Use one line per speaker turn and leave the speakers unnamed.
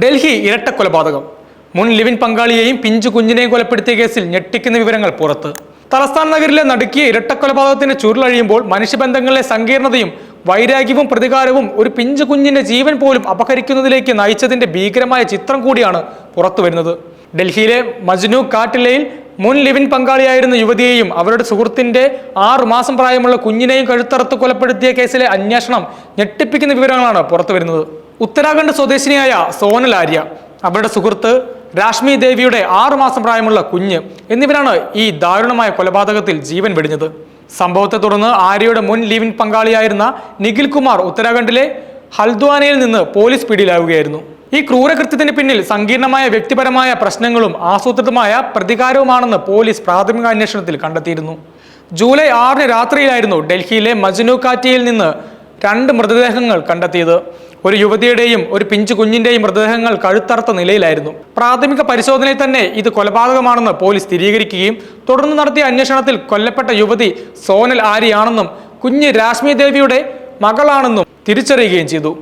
ഡൽഹി ഇരട്ടക്കൊലപാതകം. മുൻ ലിവിൻ പങ്കാളിയെയും പിഞ്ചു കുഞ്ഞിനെയും കൊലപ്പെടുത്തിയ കേസിൽ ഞെട്ടിക്കുന്ന വിവരങ്ങൾ പുറത്ത്. തലസ്ഥാന നഗരിലെ നടുക്കിയ ഇരട്ടക്കൊലപാതകത്തിന് ചുരുളഴിയുമ്പോൾ മനുഷ്യബന്ധങ്ങളിലെ സങ്കീർണതയും വൈരാഗ്യവും പ്രതികാരവും ഒരു പിഞ്ചു കുഞ്ഞിന്റെ ജീവൻ പോലും അപഹരിക്കുന്നതിലേക്ക് നയിച്ചതിന്റെ ഭീകരമായ ചിത്രം കൂടിയാണ് പുറത്തുവരുന്നത്. ഡൽഹിയിലെ മജ്നു കാട്ടിലയിൽ മുൻ ലിവിൻ പങ്കാളിയായിരുന്ന യുവതിയെയും അവരുടെ സുഹൃത്തിന്റെ 6 മാസം പ്രായമുള്ള കുഞ്ഞിനെയും കഴുത്തറുത്ത് കൊലപ്പെടുത്തിയ കേസിലെ അന്വേഷണം ഞെട്ടിപ്പിക്കുന്ന വിവരങ്ങളാണ് പുറത്തുവരുന്നത്. ഉത്തരാഖണ്ഡ് സ്വദേശിനിയായ സോനൽ ആര്യ, അവരുടെ സുഹൃത്ത് രാഷ്മി ദേവിയുടെ 6 മാസം പ്രായമുള്ള കുഞ്ഞ് എന്നിവരാണ് ഈ ദാരുണമായ കൊലപാതകത്തിൽ ജീവൻ വെടിഞ്ഞത്. സംഭവത്തെ തുടർന്ന് ആര്യയുടെ മുൻ ലിവിൻ പങ്കാളിയായിരുന്ന നിഖിൽ കുമാർ ഉത്തരാഖണ്ഡിലെ ഹൽദ്വാനിയിൽ നിന്ന് പോലീസ് പിടിയിലാവുകയായിരുന്നു. ഈ ക്രൂരകൃത്യത്തിന് പിന്നിൽ സങ്കീർണമായ വ്യക്തിപരമായ പ്രശ്നങ്ങളും ആസൂത്രിതമായ പ്രതികാരവുമാണെന്ന് പോലീസ് പ്രാഥമിക അന്വേഷണത്തിൽ കണ്ടെത്തിയിരുന്നു. ജൂലൈ 6 രാത്രിയിലായിരുന്നു ഡൽഹിയിലെ മജ്നു കാറ്റിയിൽ നിന്ന് 2 മൃതദേഹങ്ങൾ കണ്ടെത്തിയത്. ഒരു യുവതിയുടെയും ഒരു പിഞ്ചു കുഞ്ഞിന്റെയും മൃതദേഹങ്ങൾ കഴുത്തറുത്ത നിലയിലായിരുന്നു. പ്രാഥമിക പരിശോധനയിൽ തന്നെ ഇത് കൊലപാതകമാണെന്ന് പോലീസ് സ്ഥിരീകരിക്കുകയും തുടർന്ന് നടത്തിയ അന്വേഷണത്തിൽ കൊല്ലപ്പെട്ട യുവതി സോനൽ ആര്യയാണെന്നും കുഞ്ഞ് രാഷ്മി ദേവിയുടെ മകളാണെന്നും തിരിച്ചറിയുകയും ചെയ്തു.